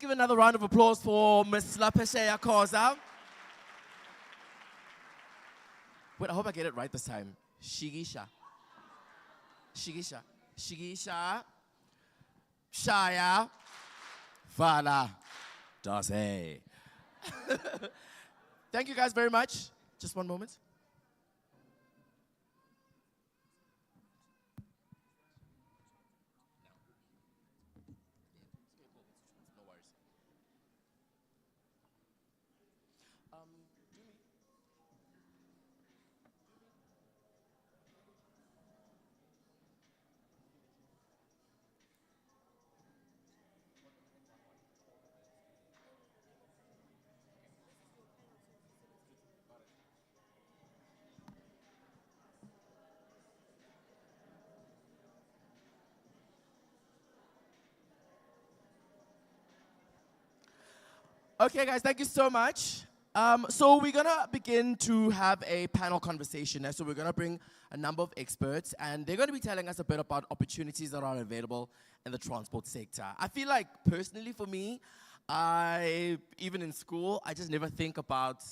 Give another round of applause for Miss Lapesheya Koza. Wait, I hope I get it right this time. Shigisha. Shigisha. Shigisha. Shaya. Fala. Dase. Thank you guys very much. Just one moment. No worries. Okay, guys, thank you so much. So we're gonna begin to have a panel conversation. So we're gonna bring a number of experts, and they're gonna be telling us a bit about opportunities that are available in the transport sector. I feel like, personally for me, even in school, I just never think about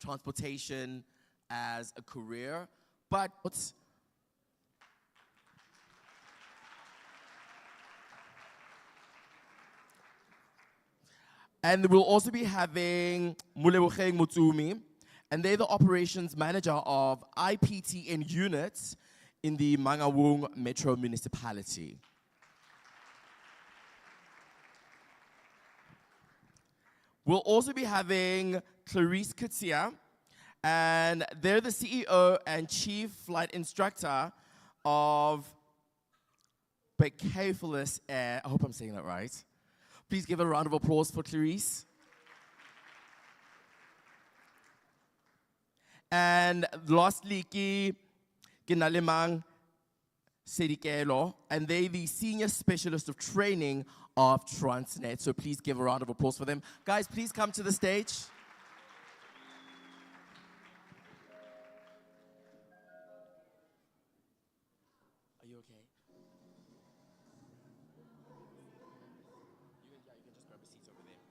transportation as a career. But and we'll also be having Mulebogeng Mutsumi, and they're the operations manager of IPTN units in the Mangaung Metro Municipality. We'll also be having Clarice Kutsia, and they're the CEO and Chief Flight Instructor of Becafelis Air. I hope I'm saying that right. Please give a round of applause for Clarice. And lastly, Kinalemang Sedikelo, and they're the Senior Specialist of Training of Transnet. So please give a round of applause for them. Guys, please come to the stage. Are you okay? You can just grab a seat over there.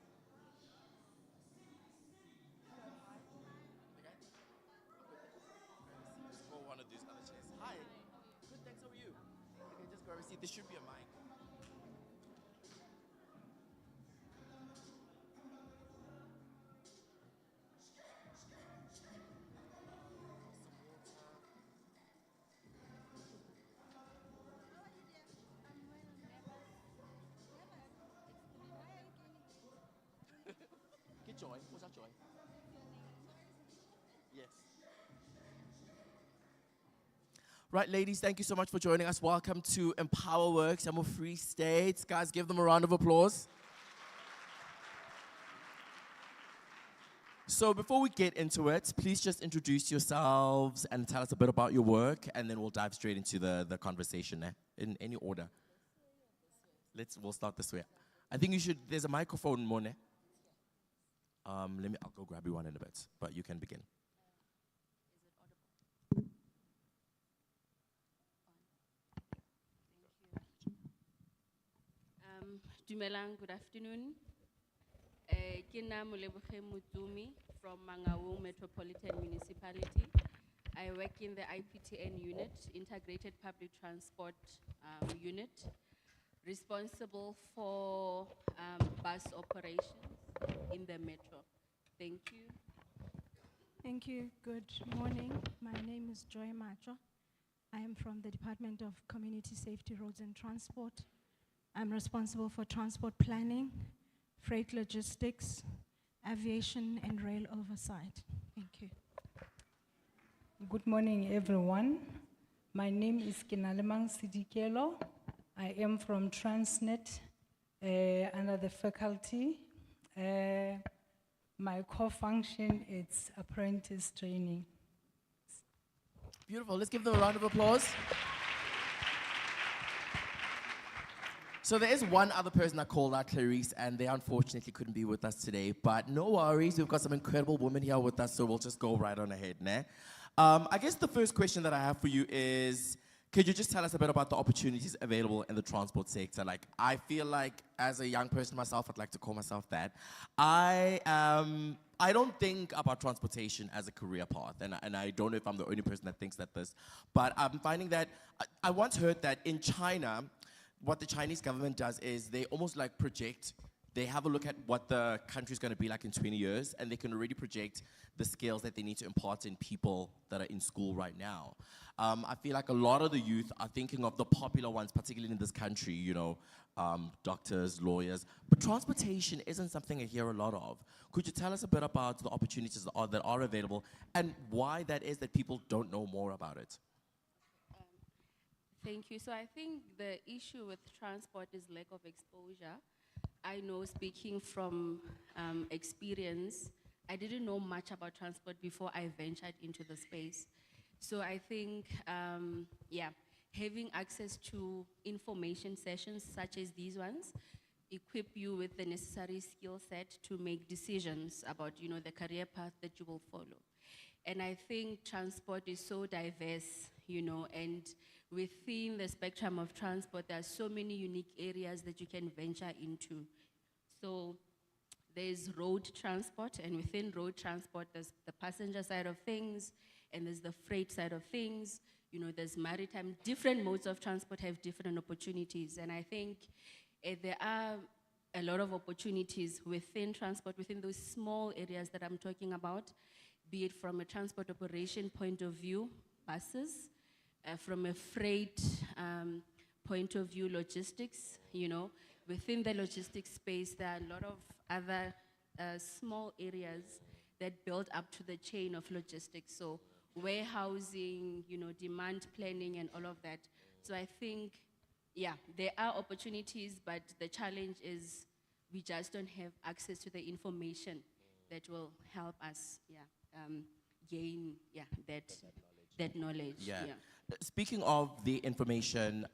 Okay? Just go one of these other chairs. Hi. Good, thanks. How are you? Okay, just grab a seat. There should be a mic. Get Joy. What's that, Joy? Yes. Right, ladies, thank you so much for joining us. Welcome to Empower Works, Eyw Free State. Guys, give them a round of applause. So before we get into it, please just introduce yourselves and tell us a bit about your work, and then we'll dive straight into the conversation in any order. We'll start this way. I think you should, there's a microphone, Mone. I'll go grab you one in a bit, but you can begin. Dumelang, good afternoon. Kina Mulebogeng Mutsumi from Mangaung Metropolitan Municipality. I work in the IPTN unit, Integrated Public Transport unit, responsible for bus operations in the metro. Thank you. Thank you. Good morning. My name is Joy Macho. I am from the Department of Community Safety, Roads and Transport. I'm responsible for transport planning, freight logistics, aviation and rail oversight. Thank you. Good morning, everyone. My name is Kinalemang Sedikelo. I am from Transnet under the faculty. My core function is apprentice training. Beautiful. Let's give them a round of applause. So there is one other person that called out, Clarice, and they unfortunately couldn't be with us today. But no worries, we've got some incredible women here with us, so we'll just go right on ahead. I guess the first question that I have for you is, Could you just tell us a bit about the opportunities available in the transport sector? Like, I feel like as a young person myself, I'd like to call myself that. I don't think about transportation as a career path, and I don't know if I'm the only person that thinks that this, but I'm finding that, I once heard that in China, what the Chinese government does is they almost like project. They have a look at what the country's going to be like in 20 years, and they can already project the skills that they need to impart in people that are in school right now. I feel like a lot of the youth are thinking of the popular ones, particularly in this country, you know, doctors, lawyers, but transportation isn't something I hear a lot of. Could you tell us a bit about the opportunities that are available and why that is that people don't know more about it? Thank you. So I think the issue with transport is lack of exposure. I know, speaking from experience, I didn't know much about transport before I ventured into the space. So I think, having access to information sessions such as these ones equip you with the necessary skill set to make decisions about, you know, the career path that you will follow. And I think transport is so diverse, you know, and within the spectrum of transport, there are so many unique areas that you can venture into. So there's road transport, and within road transport, there's the passenger side of things, and there's the freight side of things. You know, there's maritime. Different modes of transport have different opportunities, and I think there are a lot of opportunities within transport, within those small areas that I'm talking about, be it from a transport operation point of view, buses, from a freight point of view, logistics, you know. Within the logistics space, there are a lot of other small areas that build up to the chain of logistics. So warehousing, you know, demand planning and all of that. So I think, yeah, there are opportunities, but the challenge is we just don't have access to the information that will help us, gain, that knowledge. Yeah. Speaking of the information,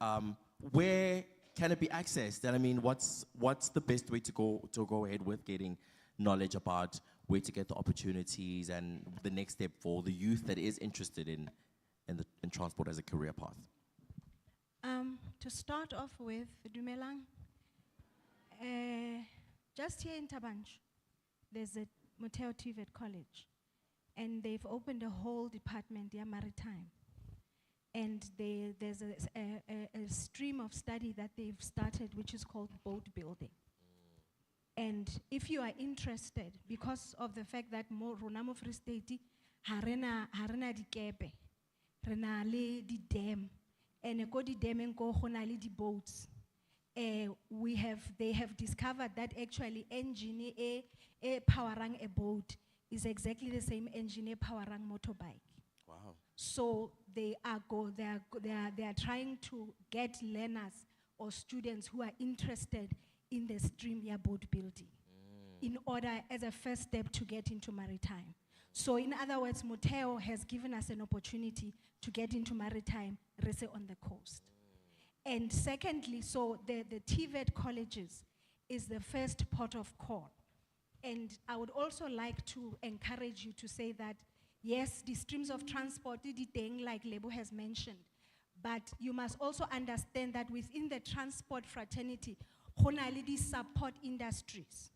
where can it be accessed? And I mean, what's the best way to go ahead with getting knowledge about where to get the opportunities and the next step for the youth that is interested in transport as a career path? To start off with, Dumelang, just here in Tabanch, there's a Motheo TVET college, and they've opened a whole department, maritime. And there's a stream of study that they've started, which is called boat building. And if you are interested, because of the fact that Eyw Free State, harena di kepe, rena le di dam, and go di dam and go hona le di boats. They have discovered that actually engine powering a boat is exactly the same engine powering motorbike. Wow. So they are trying to get learners or students who are interested in the stream boat building in order as a first step to get into maritime. So in other words, Motheo has given us an opportunity to get into maritime, on the coast. And secondly, so the TVET colleges is the first port of call. And I would also like to encourage you to say that yes, the streams of transport, like Lebo has mentioned, but you must also understand that within the transport fraternity, these support industries,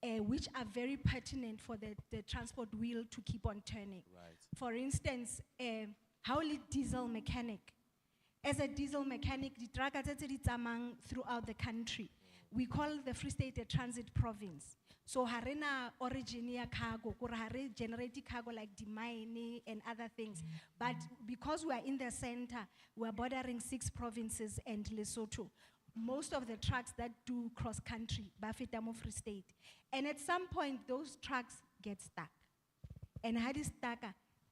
which are very pertinent for the transport wheel to keep on turning. Right. For instance, how diesel mechanic. As a diesel mechanic, the trucks throughout the country. We call the Free State a transit province. So harena originea cargo, generate cargo like the mine and other things. But because we are in the center, we are bordering 6 provinces and Lesotho. Most of the trucks that do cross country, Eyw Free State. And at some point, those trucks get stuck. And how they stuck,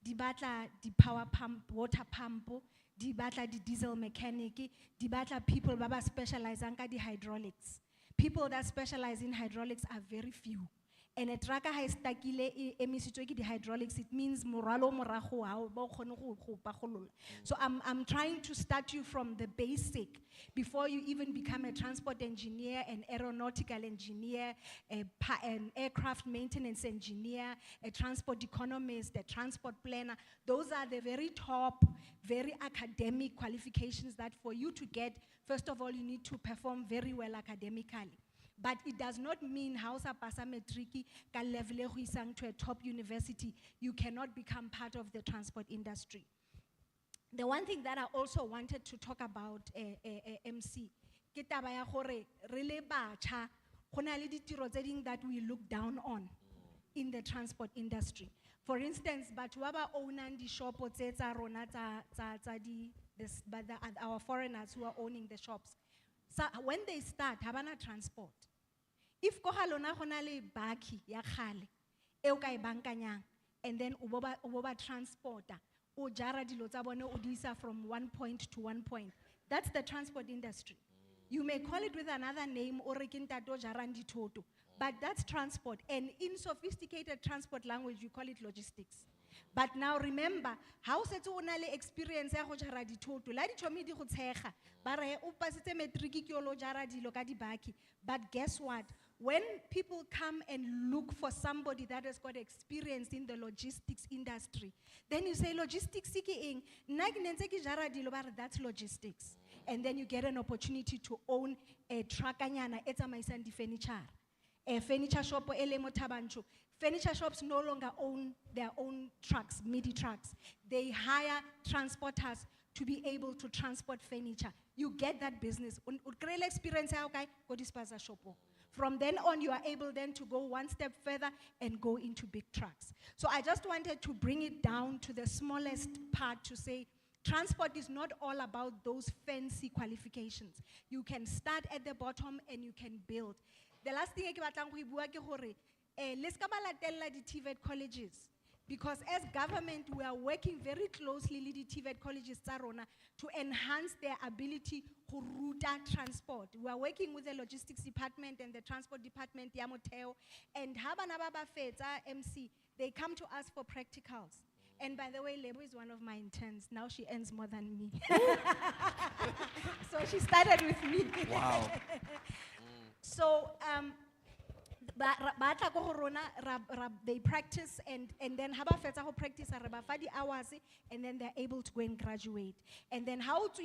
di batla the power pump, water pump, di batla the diesel mechanic, di batla people baba specialize in the hydraulics. People that specialize in hydraulics are very few. And a truck ha e stakile e emisitswe ke di hydraulics, it means moralo o morago ha o ba o kgone go pagolola. So I'm trying to start you from the basic before you even become a transport engineer, an aeronautical engineer, an aircraft maintenance engineer, a transport economist, a transport planner. Those are the very top, very academic qualifications that for you to get, first of all, you need to perform very well academically. But it does not mean Hausa pasa metriki ka level e go isang to a top university, you cannot become part of the transport industry. The one thing that I also wanted to talk about, MC, ke taba ya gore re le batjha, go na le ditiro tse ding that we look down on in the transport industry. For instance, batho ba ba ownang di shopo tse tsa rona our foreigners who are owning the shops. So when they start, habana transport. If ko ga lona go na le baki ya khale e o ka e bankanyang, and then o boba transporter, o jara dilo tsa bone o di isa from one point to one point. That's the transport industry. You may call it with another name, or rekintato jarang dithoto, but that's transport. And in sophisticated transport language, you call it logistics. But now remember, how se o na le experience ya go jara dithoto, la dithomi di go tshega, ba re o pasitse matric ke lo jara dilo ka di baki. But guess what? When people come and look for somebody that has got experience in the logistics industry, then you say logistics ing, that's logistics. And then you get an opportunity to own a truckanyana, etsamaisan furniture. A furniture shop elemo tabancho. Furniture shops no longer own their own trucks, midi trucks. They hire transporters to be able to transport furniture. You get that business. Experience go dispensa shopo. From then on, you are able then to go one step further and go into big trucks. So I just wanted to bring it down to the smallest part to say, transport is not all about those fancy qualifications. You can start at the bottom and you can build. The last thing I want to say is, let's come to TVET colleges. Because as government, we are working very closely with the TVET colleges to enhance their ability to route transport. We are working with the logistics department and the transport department, Yamoteo, and Habanababa Feds, MC, they come to us for practicals. And by the way, Lebo is one of my interns. Now she earns more than me. So she started with me. Wow. So, they practice and then haba fetsa go practice ba di hours and then they're able to go and graduate. And then how to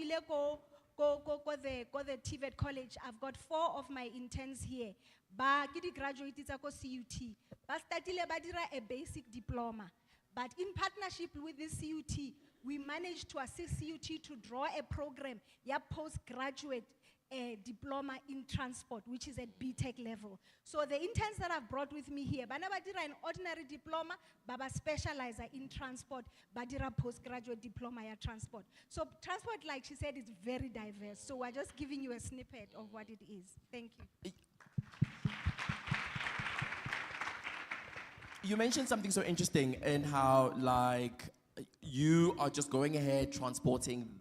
go the TVET college. I've got 4 of my interns here. Ba ki di graduate tsa ko CUT. Ba startile ba dira a basic diploma. But in partnership with this CUT, we managed to assist CUT to draw a program, postgraduate diploma in transport, which is at BTech level. So the interns that I've brought with me here, Banabadira an ordinary diploma, Baba specializer in transport, Badira postgraduate diploma in transport. So transport, like she said, is very diverse. So we're just giving you a snippet of what it is. Thank you. You mentioned something so interesting in how, like, you are just going ahead transporting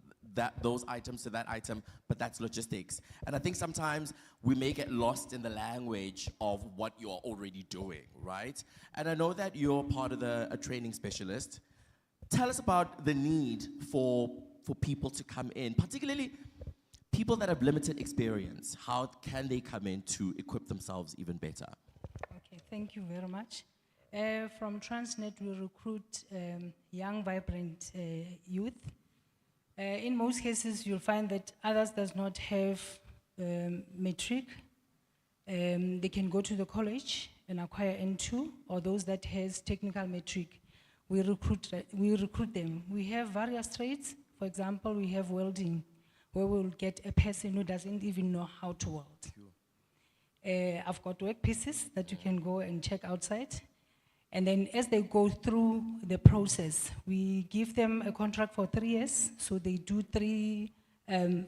those items to that item, but that's logistics. And I think sometimes we may get lost in the language of what you're already doing, right? And I know that you're part of a training specialist. Tell us about the need for people to come in, particularly people that have limited experience. How can they come in to equip themselves even better? Okay, thank you very much. From Transnet, we recruit young, vibrant youth. In most cases, you'll find that others does not have matric. They can go to the college and acquire N2, or those that has technical matric. We recruit them. We have various trades. For example, we have welding, where we'll get a person who doesn't even know how to weld. I've got work pieces that you can go and check outside. And then as they go through the process, we give them a contract for 3 years. So they do 3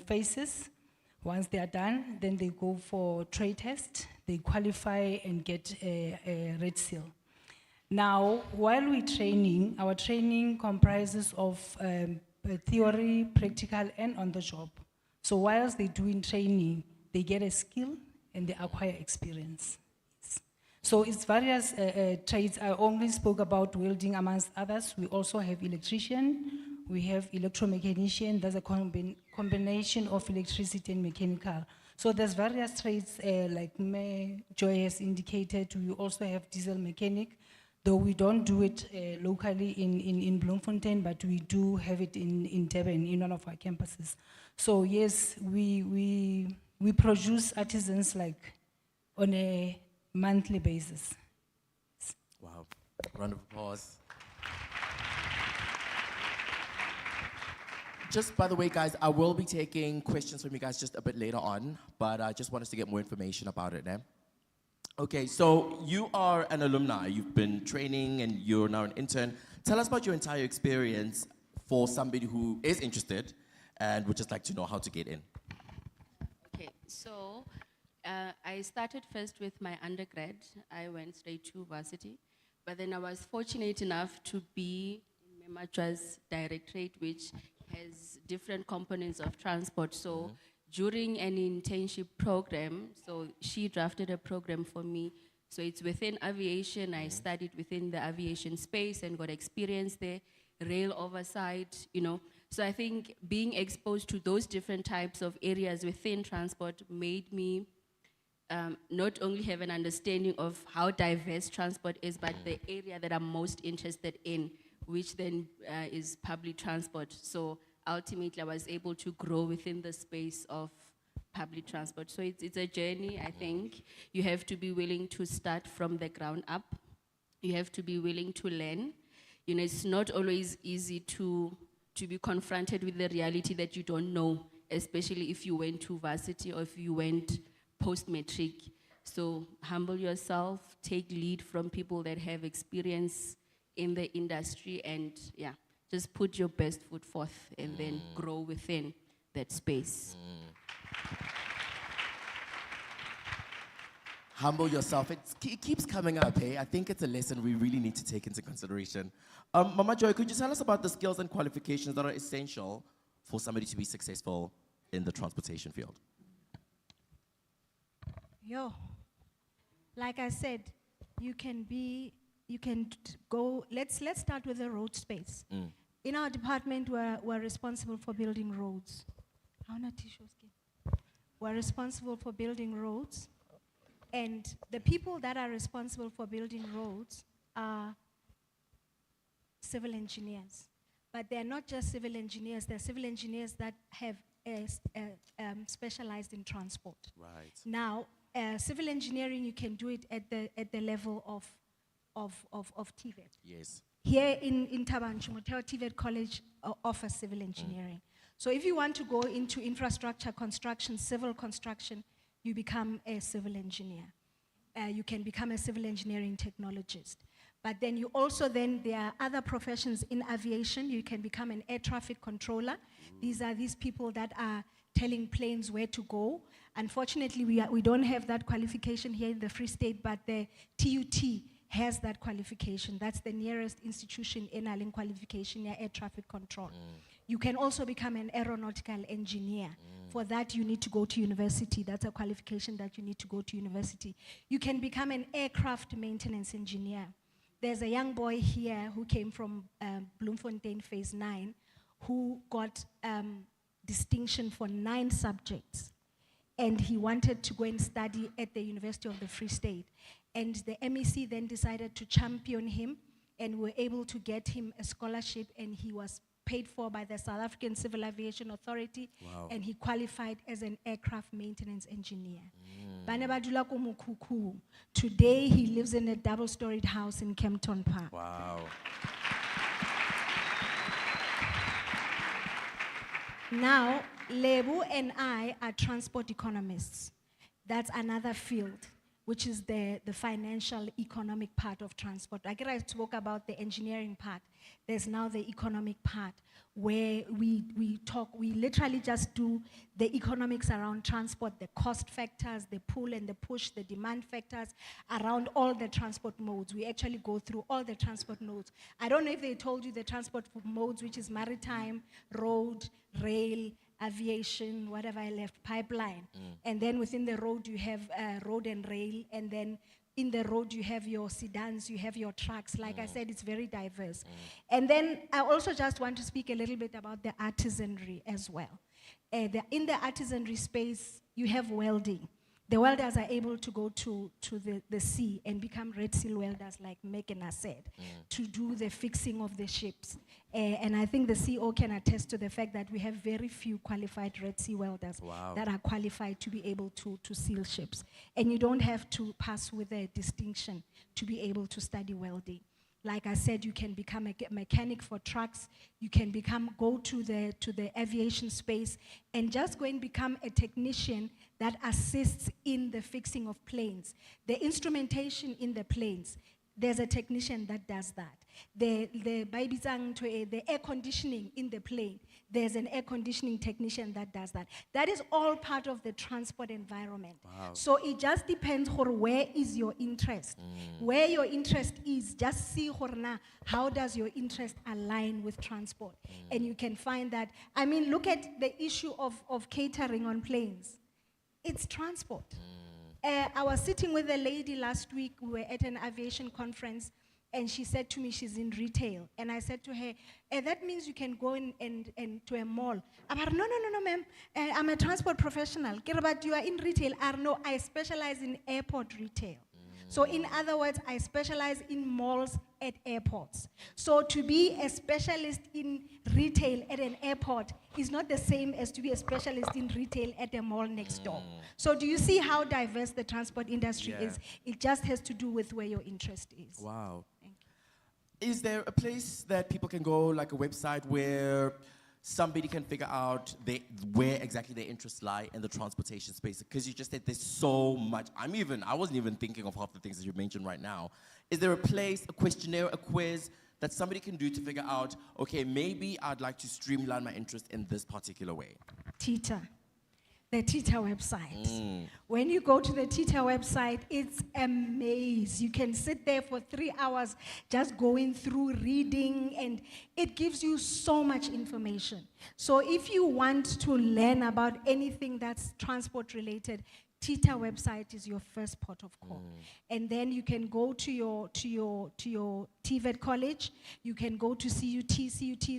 phases. Once they are done, then they go for trade test. They qualify and get a red seal. Now, while we're training, our training comprises of theory, practical, and on the job. So whilst they're doing training, they get a skill and they acquire experience. So it's various trades. I only spoke about welding amongst others. We also have electrician, we have electromechanician, there's a combination of electricity and mechanical. So there's various trades, like Joy has indicated. We also have diesel mechanic, though we don't do it locally in Bloemfontein, but we do have it in Durban, in one of our campuses. So yes, we produce artisans like on a monthly basis. Wow. Round of applause. Just by the way, guys, I will be taking questions from you guys just a bit later on, but I just want us to get more information about it, eh? Okay, so you are an alumni. You've been training and you're now an intern. Tell us about your entire experience for somebody who is interested and would just like to know how to get in. Okay, so I started first with my undergrad. I went straight to varsity, but then I was fortunate enough to be in Mematra's directorate, which has different components of transport. So during an internship program, so she drafted a program for me. So it's within aviation. I studied within the aviation space and got experience there, rail oversight, you know. So I think being exposed to those different types of areas within transport made me not only have an understanding of how diverse transport is, but the area that I'm most interested in, which then is public transport. So ultimately, I was able to grow within the space of public transport. So it's a journey, I think. You have to be willing to start from the ground up. You have to be willing to learn. You know, it's not always easy to be confronted with the reality that you don't know, especially if you went to varsity or if you went post-matric. So humble yourself, take lead from people that have experience in the industry, and yeah, just put your best foot forth and then grow within that space. Humble yourself. It keeps coming up, hey? I think it's a lesson we really need to take into consideration. Mama Joy, could you tell us about the skills and qualifications that are essential for somebody to be successful in the transportation field? Like I said, you can go, let's start with the road space. In our department, we're responsible for building roads. We're responsible for building roads, and the people that are responsible for building roads are civil engineers. But they're not just civil engineers, they're civil engineers that have specialized in transport. Right. Now, civil engineering, you can do it at the level of TVET. Yes. Here in Tabanchu, Motheo TVET College offers civil engineering. So if you want to go into infrastructure construction, civil construction, you become a civil engineer. You can become a civil engineering technologist. But then you also there are other professions in aviation. You can become an air traffic controller. These are these people that are telling planes where to go. Unfortunately, we don't have that qualification here in the Free State, but the TUT has that qualification. That's the nearest institution in Aling qualification, air traffic control. You can also become an aeronautical engineer. For that, you need to go to university. That's a qualification that you need to go to university. You can become an aircraft maintenance engineer. There's a young boy here who came from Bloemfontein Phase 9 who got distinction for 9 subjects. And he wanted to go and study at the University of the Free State. And the MEC then decided to champion him, and were able to get him a scholarship, and he was paid for by the South African Civil Aviation Authority. Wow. And he qualified as an aircraft maintenance engineer. Banebadula ko Mukhuku. Today he lives in a double-storied house in Kempton Park. Wow. Now, Lebu and I are transport economists. That's another field, which is the financial economic part of transport. Like I spoke about the engineering part. There's now the economic part where we literally just do the economics around transport, the cost factors, the pull and the push, the demand factors around all the transport modes. We actually go through all the transport modes. I don't know if they told you the transport modes, which is maritime, road, rail, aviation, whatever I left, pipeline. And then within the road, you have road and rail, and then in the road, you have your sedans, you have your trucks. Like I said, it's very diverse. And then I also just want to speak a little bit about the artisanry as well. In the artisanry space, you have welding. The welders are able to go to the sea and become Red Seal welders, like Megan said, to do the fixing of the ships. And I think the CEO can attest to the fact that we have very few qualified Red Sea welders that are qualified to be able to seal ships. And you don't have to pass with a distinction to be able to study welding. Like I said, you can become a mechanic for trucks. You can go to the aviation space and just go and become a technician that assists in the fixing of planes. The instrumentation in the planes, there's a technician that does that. The air conditioning in the plane, there's an air conditioning technician that does that. That is all part of the transport environment. Wow. So it just depends on where is your interest. Where your interest is, just see how does your interest align with transport. And you can find that, I mean, look at the issue of catering on planes. It's transport. I was sitting with a lady last week. We were at an aviation conference, and she said to me she's in retail. And I said to her, that means you can go in and to a mall. I'm like, no, ma'am. I'm a transport professional. But you are in retail. No, I specialize in airport retail. So in other words, I specialize in malls at airports. So to be a specialist in retail at an airport is not the same as to be a specialist in retail at a mall next door. So do you see how diverse the transport industry is? It just has to do with where your interest is. Wow. Thank you. Is there a place that people can go, like a website where somebody can figure out where exactly their interests lie in the transportation space? Because you just said there's so much. I wasn't even thinking of half the things that you mentioned right now. Is there a place, a questionnaire, a quiz that somebody can do to figure out, okay, maybe I'd like to streamline my interest in this particular way? TITA. The TITA website. When you go to the TITA website, it's a maze. You can sit there for 3 hours just going through reading, and it gives you so much information. So if you want to learn about anything that's transport related, TITA website is your first port of call. And then you can go to your TVET college. You can go to CUT,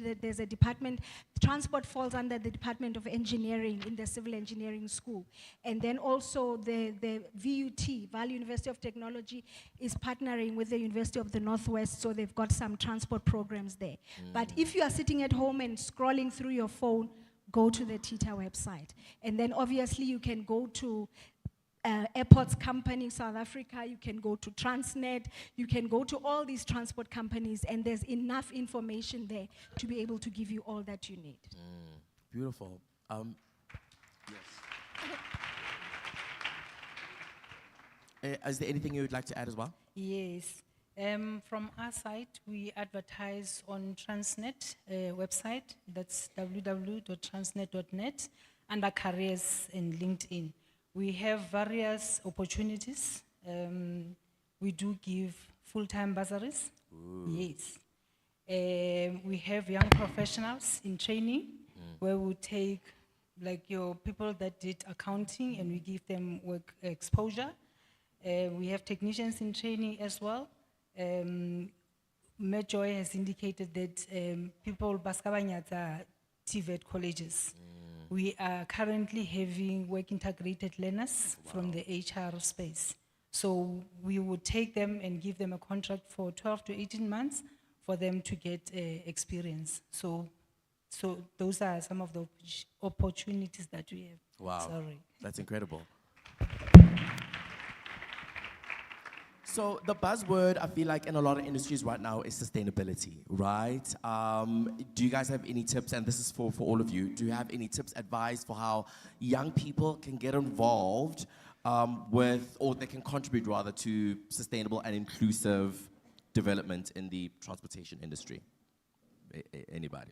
that there's a department. Transport falls under the Department of Engineering in the Civil Engineering School. And then also the VUT, Valley University of Technology, is partnering with the University of the Northwest, so they've got some transport programs there. But if you are sitting at home and scrolling through your phone, go to the TITA website. And then obviously you can go to Airports Company, South Africa, you can go to Transnet, you can go to all these transport companies, and there's enough information there to be able to give you all that you need. Beautiful. Yes. Is there anything you would like to add as well? Yes. From our side, we advertise on Transnet website. That's www.transnet.net, under careers and LinkedIn. We have various opportunities. We do give full-time bursaries. Yes. We have young professionals in training, where we take like your people that did accounting and we give them work exposure. We have technicians in training as well. Joy has indicated that people baskabanyata TVET colleges. We are currently having work integrated learners from the HR space. So we would take them and give them a contract for 12 to 18 months for them to get experience. So those are some of the opportunities that we have. Wow. Sorry. That's incredible. So the buzzword, I feel like in a lot of industries right now, is sustainability, right? Do you guys have any tips, and this is for all of you, do you have any tips, advice for how young people can get involved or they can contribute rather to sustainable and inclusive development in the transportation industry? Anybody?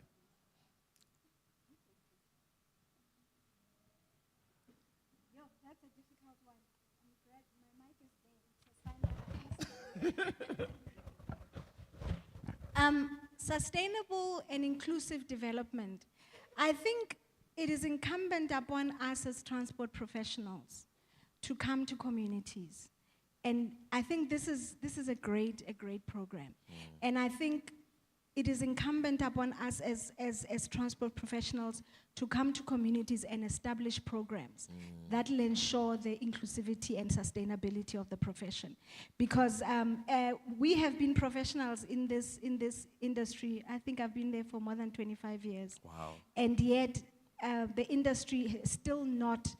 That's a difficult one. I'm glad my mic is there. Sustainable and inclusive development. I think it is incumbent upon us as transport professionals to come to communities And I think this is a great program. And I think it is incumbent upon us as transport professionals to come to communities and establish programs that will ensure the inclusivity and sustainability of the profession. Because we have been professionals in this industry. I think I've been there for more than 25 years. Wow. And yet, the industry is still not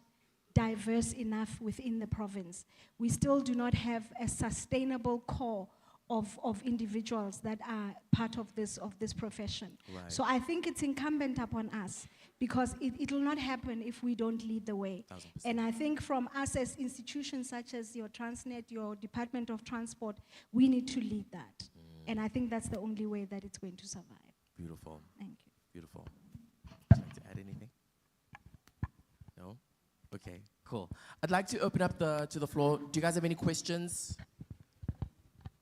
diverse enough within the province. We still do not have a sustainable core of individuals that are part of this profession. Right. So I think it's incumbent upon us, because it will not happen if we don't lead the way. 1000%. And I think from us as institutions such as your Transnet, your Department of Transport, we need to lead that. And I think that's the only way that it's going to survive. Beautiful. Thank you. Beautiful. Would you like to add anything? No? Okay, cool. I'd like to open up to the floor. Do you guys have any questions?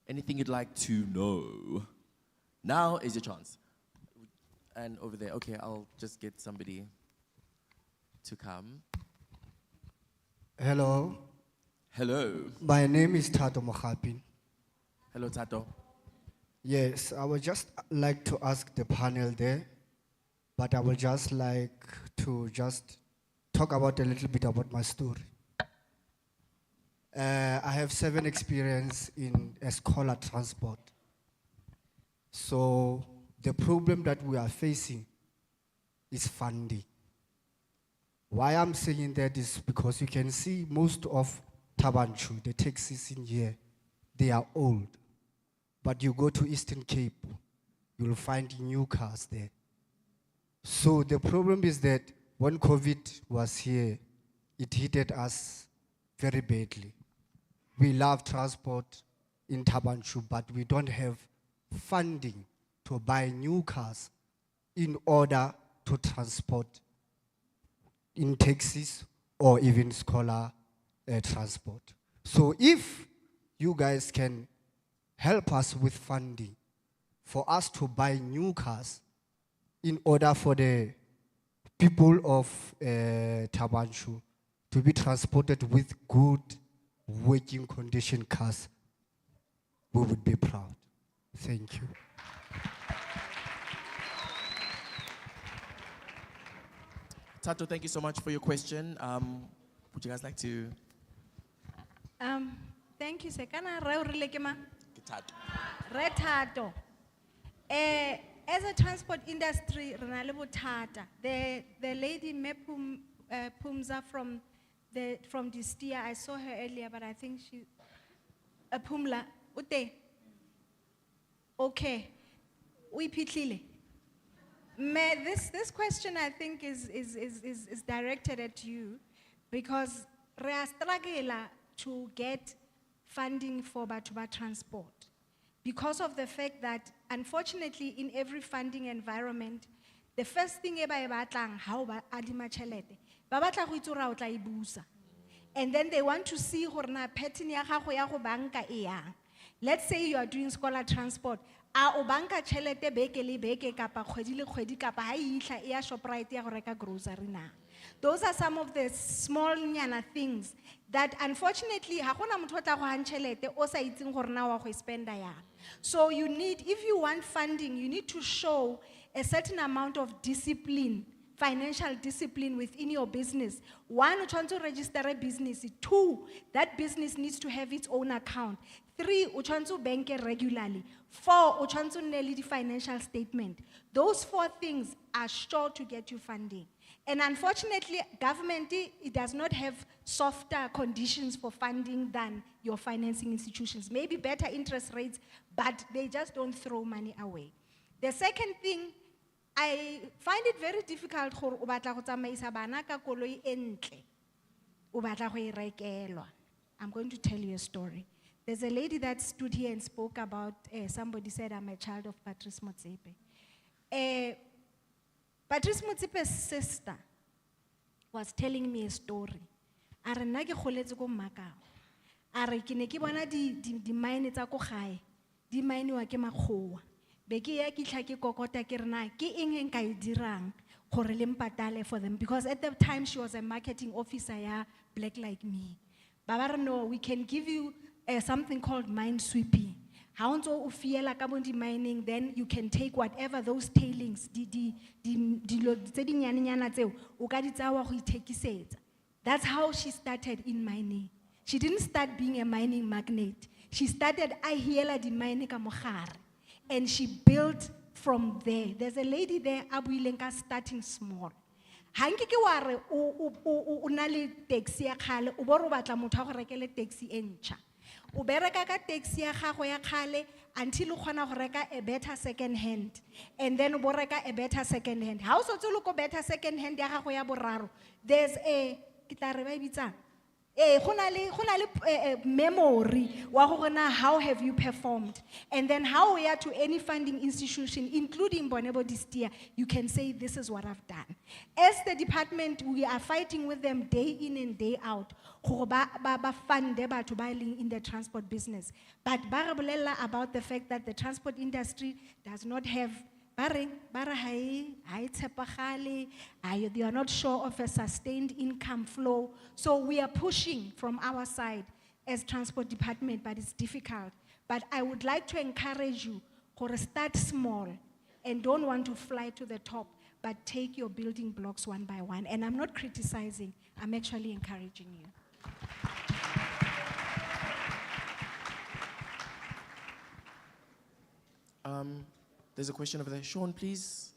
Anything you'd like to know? Now is your chance. And over there, okay, I'll just get somebody to come. Hello, Hello. my name is Tato Mokhapin. Hello, Tato. Yes, I would just like to ask the panel there, but I would just like to talk about a little bit about my story. I have 7 experience in escolar transport. So the problem that we are facing is funding. Why I'm saying that is because you can see most of Tabanchu, the taxis in here, they are old. But you go to Eastern Cape, you'll find new cars there. So the problem is that when COVID was here, it hit us very badly. We love transport in Tabanchu, but we don't have funding to buy new cars in order to transport in taxis or even scholar transport. So if you guys can help us with funding for us to buy new cars in order for the people of Tabanchu to be transported with good working condition cars, we would be proud. Thank you. Tato, thank you so much for your question. Would you guys like to? Thank you, sir. Can I relate to Tato. Retato. As a transport industry, the lady Pumza from Distia, I saw her earlier, but I think she Pumla Ute. Okay. We pitlile. This question I think is directed at you, because we are struggling to get funding for Batuba transport, because of the fact that unfortunately in every funding environment, the first thing how adima chelete ba batla go itse ra o tla e busa, and then they want to see gore na pattern ya gago ya go banka e yang. Let's say you are doing scholar transport, a o banka chelete beke le beke kapa kgwedi le kgwedi kapa ha itla e ya Shoprite ya go reka grocery na. Those are some of the small nyana things that unfortunately ha gona motho o tla go hanchelete o sa itseng gore na wa go spenda yang. So you need, if you want funding, you need to show a certain amount of discipline, financial discipline within your business. 1, you want to register a business. 2, that business needs to have its own account. 3, you want to bank it regularly. 4, you want to nail the financial statement. Those 4 things are sure to get you funding. And unfortunately, government, it does not have softer conditions for funding than your financing institutions. Maybe better interest rates, but they just don't throw money away. The second thing, I find it very difficult gore o batla go tsamaisa bana ka koloi entle. O batla go e rekelwa. I'm going to tell you a story. There's a lady that stood here and spoke about, somebody said, I'm a child of Patrice Motsepe. Patrice Motsepe's sister was telling me a story. A re nna ke kgoletse ko Mmakao. A re ke ne ke bona di mine tsa ko gae. Di mine wa ke makgowa. Be ke ya ke tla ke kokota ke re na ke eng nka e dirang gore le mpatale for them, because at the time she was a marketing officer ya Black Like Me. Ba re no, we can give you something called mine sweeping. How on so fiela ka bo di mining, then you can take whatever those tailings, dilo tse di nyane-nyana tseo, o ka di tsaya wa go ithekisetsa. That's how she started in mining. She didn't start being a mining magnate. She started I hiela di mine ka mogare. And she built from there. There's a lady there, abuileng ka starting small. Hanki ke wa re o na le taxi ya khale, o bo re o batla motho a go rekele taxi e ntšha. O bereka ka taxi ya gago ya khale until o kgona go reka a better second hand. And then o bo reka a better second hand. Ha o sotse lo ko better second hand ya gago ya boraro, there's a ke tla re ba e bitsang go na le memory wa gore na how have you performed, and then how we are to any funding institution including Bonebo Distia, you can say this is what I've done. As the department, we are fighting with them day in and day out gore ba funde batho ba leng in the transport business, but ba re bolela about the fact that the transport industry does not have they are not sure of a sustained income flow. So we are pushing from our side as transport department, but it's difficult. But I would like to encourage you to start small and don't want to fly to the top, but take your building blocks one by one. And I'm not criticizing, I'm actually encouraging you. There's a question over there. Sean, please.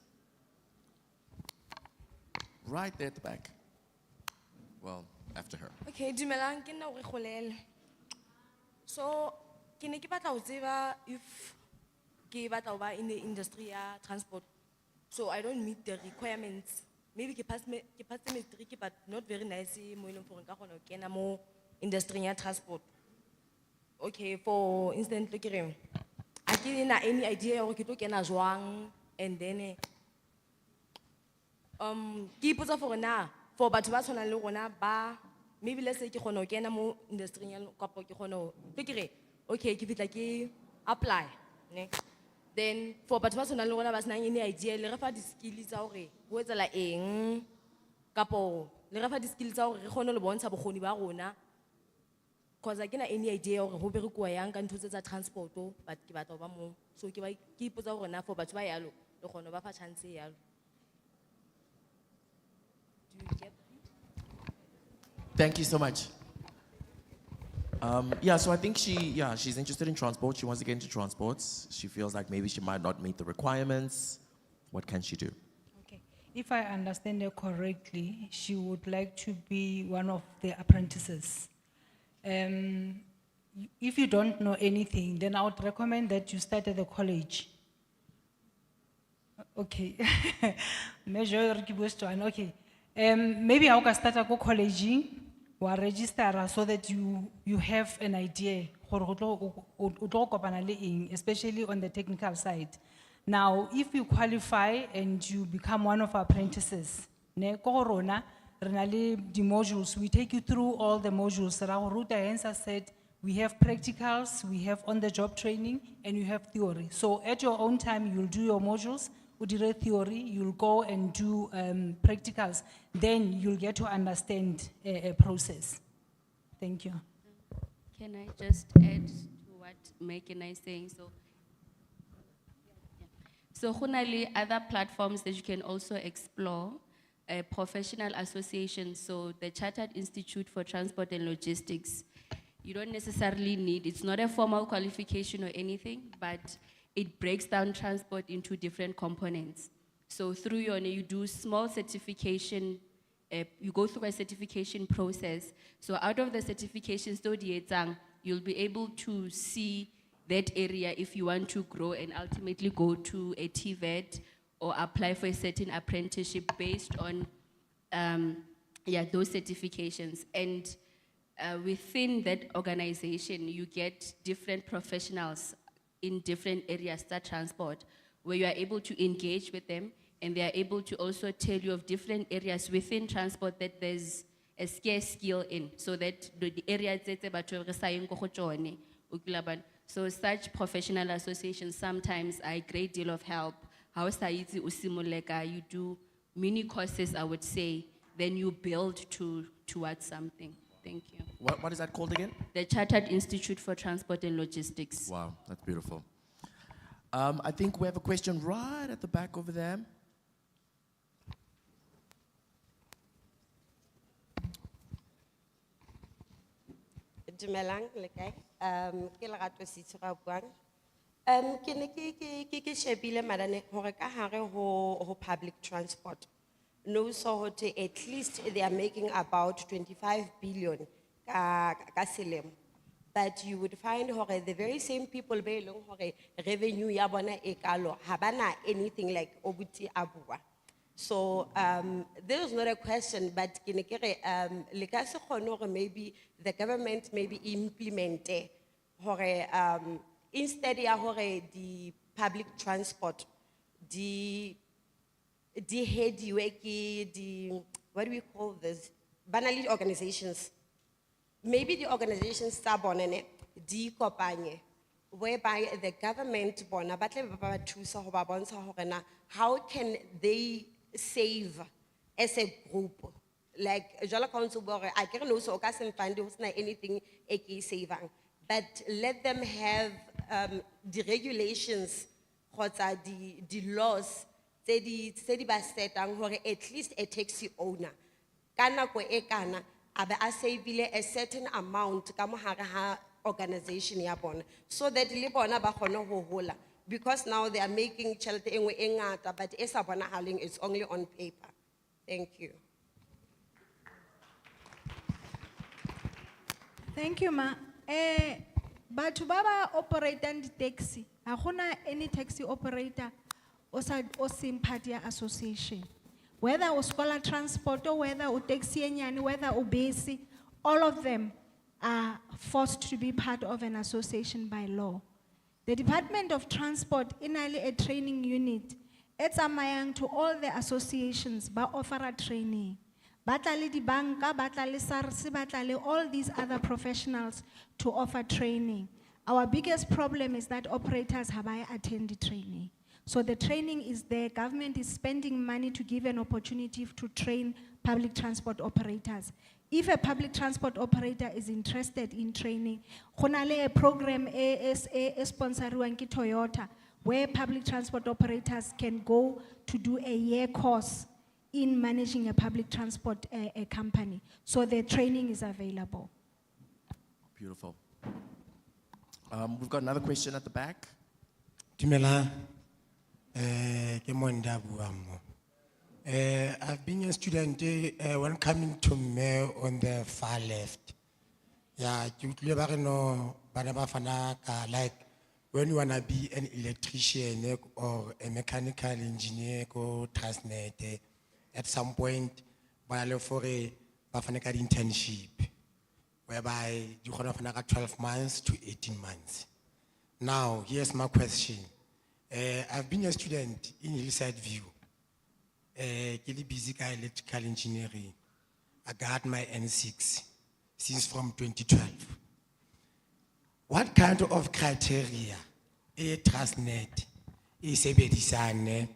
Right there at the back. Well, after her. Okay, dumelang ke nna o re kgolele. So, ke ne ke batla ho tseba if ke batla ho ba in the industry ya transport. So I don't meet the requirements. Maybe ke pass matric, but not very nice mo ileng for nka kgona ho kena mo industry ya transport. Okay, for instance, ke re I didn't any idea or kito kena jwang, and then ke ipotsa for na for batho ba tshwanang le rona ba maybe let's say ke kgona ho kena mo industry ya kapo ke kgona ho ke re okay ke fitla ke apply ne, then for batho ba tshwanang le rona ba senang any idea le re fa di skills tsa hore ho etsela eng kapo le re fa di skills tsa hore re kgone le bontsha bokgoni ba rona. Because I get any idea or who very quick young and to the transport, but give out over more. So keep us over now for but why yellow, the one of a chance yellow. Do you get Thank you so much. Yeah, so I think she's interested in transport. She wants to get into transports. She feels like maybe she might not meet the requirements. What can she do? Okay. If I understand her correctly, she would like to be one of the apprentices. If you don't know anything, then I would recommend that you start at the college. Okay. Measure question. Okay. Maybe I can start at college or register so that you have an idea, especially on the technical side. Now, if you qualify and you become one of our apprentices, the modules, we take you through all the modules. Ruta Hensa said, we have practicals, we have on-the-job training, and you have theory. So at your own time, you'll do your modules, udire theory, you'll go and do practicals. Then you'll get to understand a process. Thank you. Can I just add to what Mike and I is saying? So Khunali, other platforms that you can also explore, professional associations, so the Chartered Institute for Transport and Logistics. You don't necessarily need, it's not a formal qualification or anything, but it breaks down transport into different components. So through you do small certification, you go through a certification process. So out of the certifications, you'll be able to see that area if you want to grow and ultimately go to a TVET or apply for a certain apprenticeship based on those certifications. And within that organization, you get different professionals in different areas that transport, where you are able to engage with them, and they are able to also tell you of different areas within transport that there's a scarce skill in, so that the areas so such professional associations sometimes are a great deal of help. You do mini courses, I would say, then you build towards something. Thank you. What is that called again? The Chartered Institute for Transport and Logistics. Wow, that's beautiful. I think we have a question right at the back over there. Dumelang le kae? Ke Lerato Sitso ra buang. Ke ne ke shebile madane hore ka hare ho public transport. No so hote at least they are making about 25 billion ka selemo. But you would find hore the very same people be long hore revenue ya bona e kalo ha bana anything like obuti abua. So there is not a question, but le ka se kgone hore maybe the government maybe implement hore instead ya hore the public transport the headiwe ke the what do we call this banally organizations, maybe the organizations tsa bona ne di kopanye whereby the government bona ba tle ba thusa ho ba bontsha hore na how can they save as a group, like jala council bore I can't know so can find anything eke saving, but let them have the regulations or the laws say the ba setang hore at least a taxi owner kana ko e kana abe a savile a certain amount ka mo hare ha organization ya bona so that le bona ba kgone ho hola. Because now they are making tjhelete e nngwe e ngata, but e sa bonahaleng, it's only on paper. Thank you. Thank you, ma. Batho ba ba operatang di taxi, ha gona any taxi operator o seng part ya association. Whether o scholar transport or whether o taxi e nyane, whether o bese, all of them are forced to be part of an association by law. The Department of Transport inali a training unit. It's amayang to all the associations ba offer a training. Batlale di banka, batlale SARS, batlale all these other professionals to offer training. Our biggest problem is that operators have attended training. So the training is there. Government is spending money to give an opportunity to train public transport operators. If a public transport operator is interested in training, khonale a program sponsoriwang ke Toyota, where public transport operators can go to do a year course in managing a public transport a company. So the training is available. Beautiful. We've got another question at the back. Dumela, ke Monda bua mo. I've been a student when coming to me on the far left. Yeah, you know, like when you wanna be an electrician or a mechanical engineer or transnet, at some point, for a internship, whereby you have 12 months to 18 months. Now, here's my question. I've been a student in Hillside View. Busy electrical engineering. I got my N6 since from 2012. What kind of criteria a Transnet is a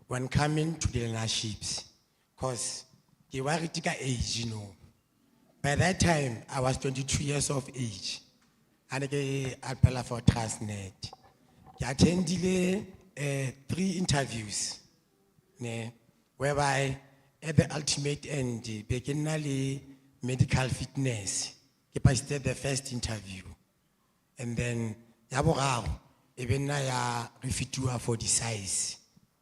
when coming to the learnerships? Because they were at age, you know. By that time, I was 22 years of age. And I applied for Transnet. I attended 3 interviews. Whereby at the ultimate end, beginnerly medical fitness, capacity the first interview. And then, yaborao, even na refitua for the size,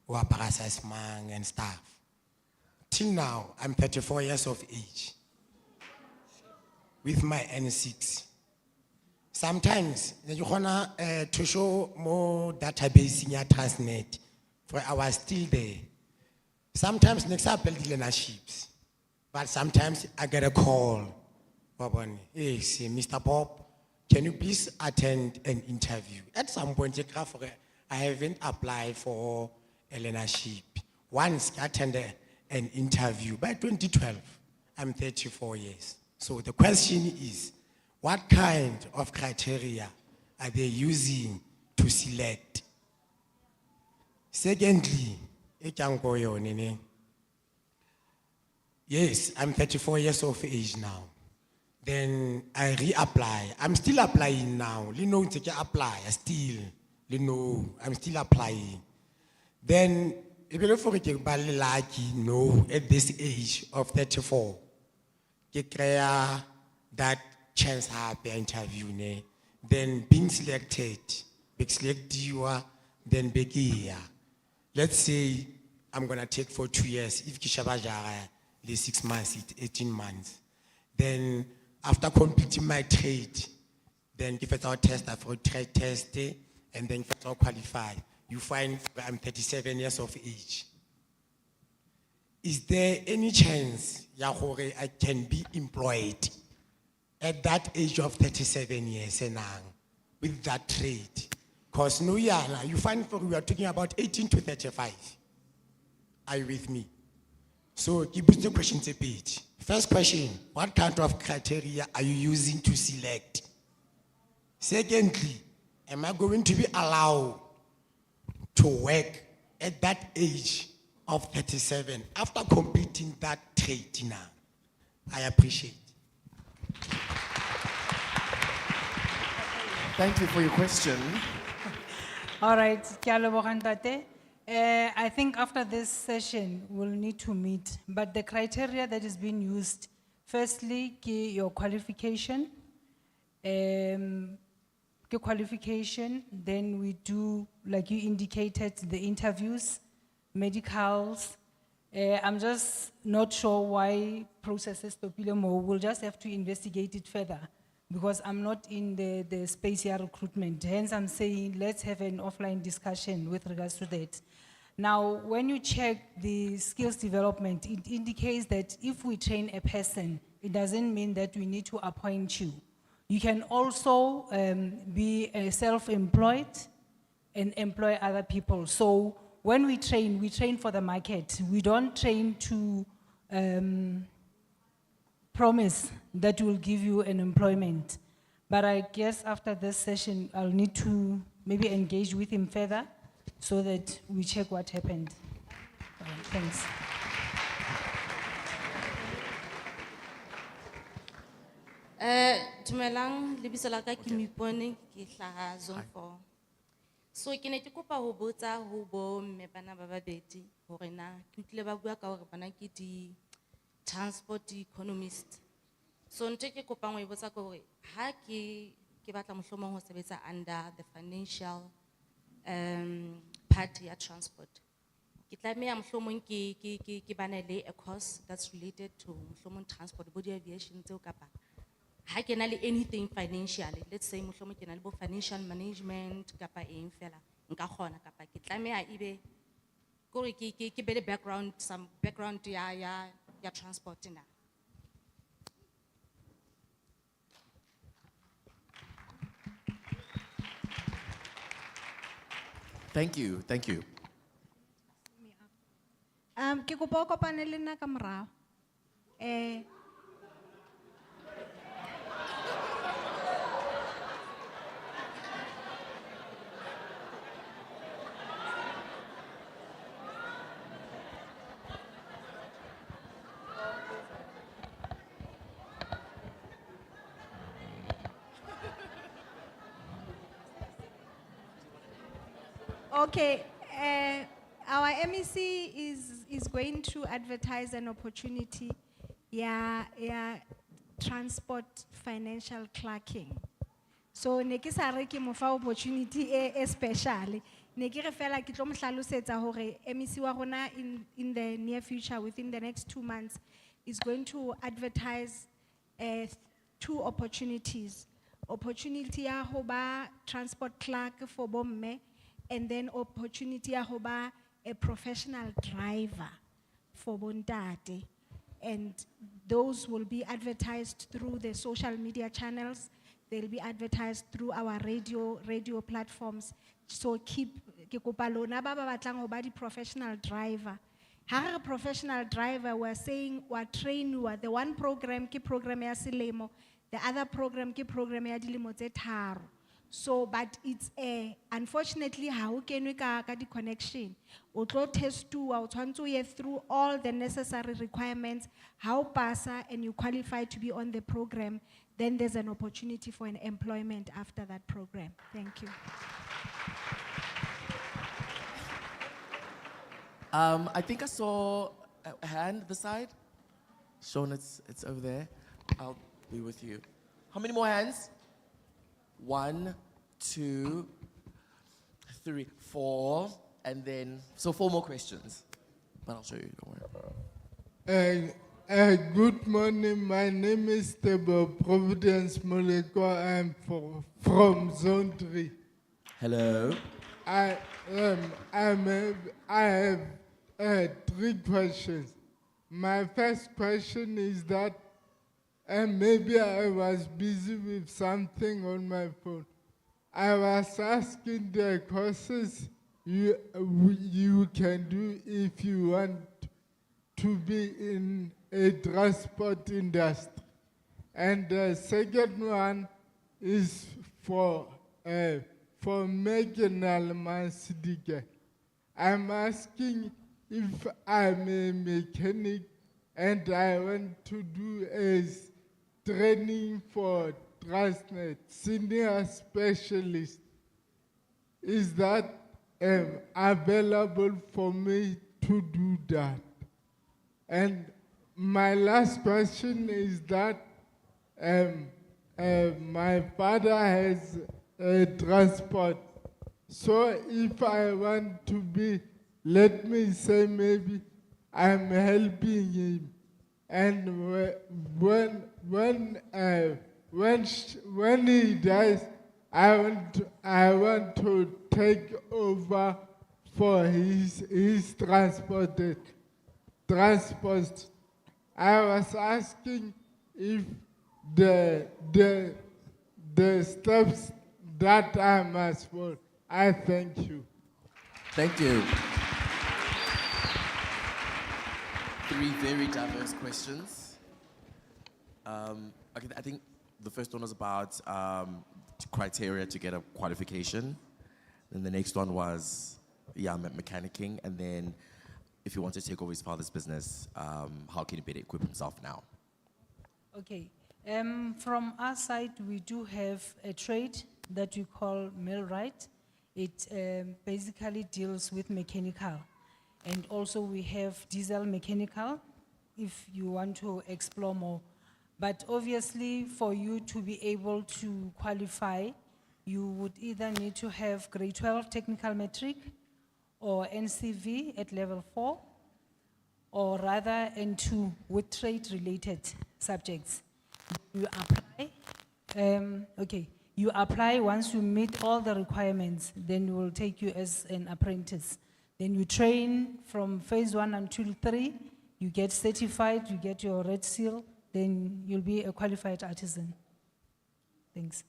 or parasitism and stuff. Till now, I'm 34 years of age. With my N6. Sometimes, you wanna to show more database in your Transnet, for I was still there. Sometimes next up build learnerships, but sometimes I get a call. Hey, say, Mr. Bob, can you please attend an interview? At some point, I haven't applied for a learnership. Once I attended an interview by 2012, I'm 34 years. So the question is, what kind of criteria are they using to select? Secondly, yes, I'm 34 years of age now. Then I reapply. I'm still applying now. You know, take apply. I still, you know, I'm still applying. Then, if you look for it, lucky, no, at this age of 34, get that chance have interview, ne? Then being selected, big select you are, then big year. Let's say I'm gonna take for 2 years. If Kishabajara, the 6 months, 18 months. Then after completing my trade, then if it's our test, for trade test, and then if it's all qualified, you find I'm 37 years of age. Is there any chance, Yahore, I can be employed at that age of 37 years and with that trade? Because no, yeah, you find we are talking about 18 to 35. Are you with me? So, give us the questions a bit. First question, what kind of criteria are you using to select? Secondly, am I going to be allowed to work at that age of 37 after completing that trade now? I appreciate. Thank you for your question. All right, ke a leboga ntate. I think after this session, we'll need to meet, but the criteria that is being used, firstly, ke your qualification, ke qualification, then we do, like you indicated, the interviews, medicals. I'm just not sure why processes topile mo. We'll just have to investigate it further because I'm not in the space here recruitment. Hence, I'm saying let's have an offline discussion with regards to that. Now, when you check the skills development, it indicates that if we train a person, it doesn't mean that we need to appoint you. You can also be self-employed and employ other people. So when we train for the market. We don't train to promise that we'll give you an employment. But I guess after this session, I'll need to maybe engage with him further so that we check what happened. Thanks. Dumelang, lebitso la ka ke Moipone, ke hlaha zone 4. So ke ne ke kopa ho botsa ho bo mme bana ba babedi hore na ke utlile ba bua ka hore bana ke di transport economist. So ntse ke kopa ho e botsa ka hore ha ke batla mohlomong ho sebetsa under the financial part ya transport. Ke tlameha mohlomong ke bana le a course that's related to mohlomong transport, body aviation tseo kapa ha ke na le anything financially, let's say mohlomong ke na le bo financial management kapa eng fela nka khona kapa ke tlameha ibe gore ke be le background, some background ya transport na. Thank you, thank you. Ke kopa o kopane le nna ka morao. Okay, our MEC is going to advertise an opportunity, transport financial clerking. So neki sare ke mo fa opportunity especially. Neki re fela ke tlo mo hlalosetsa hore MEC wa rona in the near future, within the next 2 months, is going to advertise 2 opportunities. Opportunity ya ho ba transport clerk for bomme, and then opportunity ya ho ba a professional driver for bontate. And those will be advertised through the social media channels. They'll be advertised through our radio ke kopa lona ba batlang ho ba di professional driver. Ha re professional driver, we're saying we're trained, the one program ke program ya selemo, the other program ke program ya dilemo tse tharo. So, but it's unfortunately how can we ka the connection? Otlo test two, or through all the necessary requirements, how passa and you qualify to be on the program, then there's an opportunity for an employment after that program. Thank you. I think I saw a hand at the side. Sean, it's over there. I'll be with you. How many more hands? 1, 2, 3, 4, and then, so 4 more questions. But I'll show you, don't worry. Good morning, my name is Tebo Providence Moleko. I'm from Zone 3. Hello. I have 3 questions. My first question is that maybe I was busy with something on my phone. I was asking the courses you can do if you want to be in a transport industry. And the second one is for Megan Almansidike. I'm asking if I'm a mechanic and I want to do a training for Transnet, senior specialist. Is that available for me to do that? And my last question is that my father has a transport. So if I want to be, let me say maybe I'm helping him. And when he dies, I want to take over for his transport. I was asking if the steps that I must follow. I thank you. Thank you. 3 very diverse questions. Okay, I think the first one was about criteria to get a qualification. Then the next one was, mechanicking. And then if you want to take over his father's business, how can he better equip himself now? Okay. From our side, we do have a trade that we call millwright. It basically deals with mechanical. And also we have diesel mechanical, if you want to explore more. But obviously, for you to be able to qualify, you would either need to have grade 12 technical metric or NCV at level 4, or rather N2 with trade-related subjects. You apply, you apply. Once you meet all the requirements, then we will take you as an apprentice. Then you train from phase 1 until 3, you get certified, you get your red seal, then you'll be a qualified artisan. Thanks.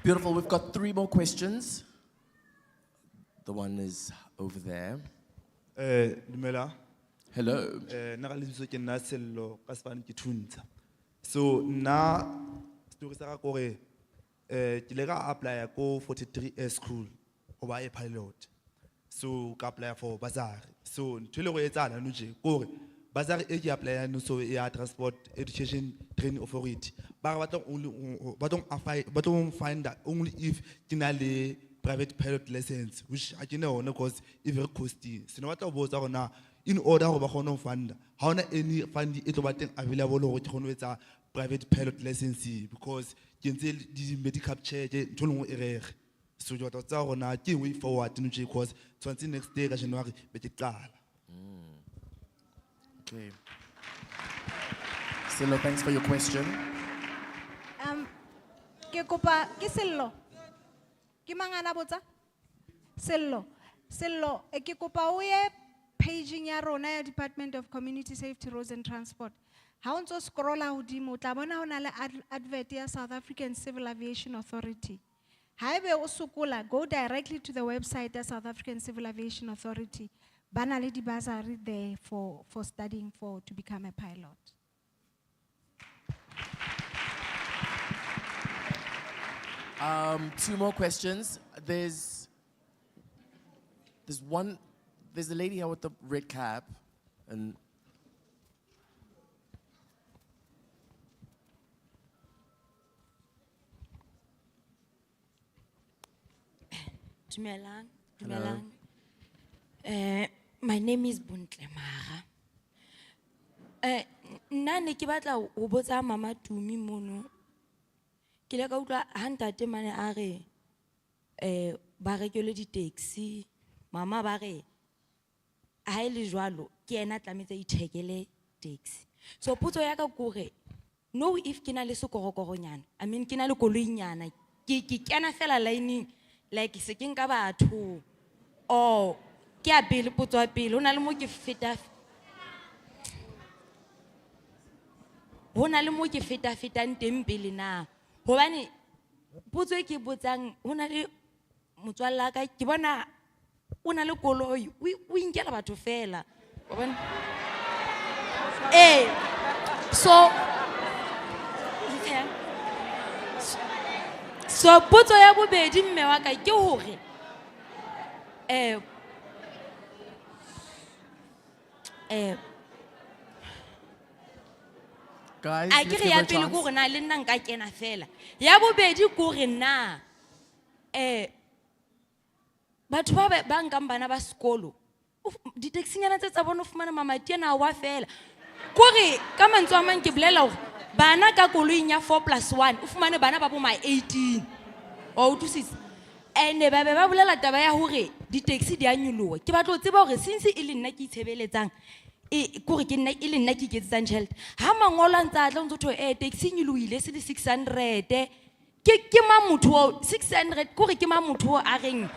Beautiful, we've got 3 more questions. The one is over there. Dumela. Hello. Nna ga lebitso ke nna Sello ka Sefane ke Thuntsha. So nna story sa ka gore ke le ka apply ko 43 school go ba a pilot. So ka apply for bursary. So ntwe le go etsana no je gore bursary e ke apply no so ya Transport Education Training Authority. Ba don't find that only if kinale private pilot license, which I know because it's very costly. So no matter what, in order to have fund, how any fund it available to private pilot license because you can the medical check to know error. So you have to way forward because 20 next day January Okay. Silo, thanks for your question. Ke kopa ke Sello. Ke mangana botsa? Sello. Ke kopa o ye paging ya rona ya Department of Community Safety, Roads and Transport. Ha o ntso scrolla hodimo o tla bona hona le advert ya South African Civil Aviation Authority. Ha ebe o sokola, go directly to the website of South African Civil Aviation Authority. Bana le di bursary there for studying to become a pilot. Two more questions. There's a lady here with the red cap, and Dumelang, Hello. dumelang. My name is Buntle Mara. Nna ne ke batla ho botsa Mama Tumi mono. Ke le ka utlwa ha ntate mane a re ba rekele di-taxi, mama ba re ha e le jwalo ke ena tlametse a ithekele taxi. So potso ya ka ke hore, no if ke na le sekorokoronyana, I mean ke na le koloinyana, ke kena fela lining like se ke nka batho, or ke a pele potso ya pele, ho na le mo ke feta fetang teng pele na. Hobane potso e ke botsang, ho na le motswalla ka ke bona o na le koloi, o inkela batho fela. Wa bona? So potso ya bobedi mme wa ka ke hore guys, a let's ke give re her ya a pele chance. ko re na le nna nka kena fela. Ya bobedi ko re na batho ba nkang bana ba sekolo di-taxinyana tse tsa bona o fumana mamati ena wa fela. Kore ka mantswe a mang ke bolela hore bana ka koloing ya 4+1 o fumane bana ba bo ma 18. Wa utlwisisa? Ene ba be ba bolela taba ya hore di-taxi di a nyoloha. Ke batla ho tseba hore since e le nna ke itshebeletsang kore ke nna e le nna ke iketsetsang tjhelete, ha mangolo a ntse a tla o ntso thwe taxi e nyolohile se di 600, ke mang motho o 600 kore ke mang motho o a reng,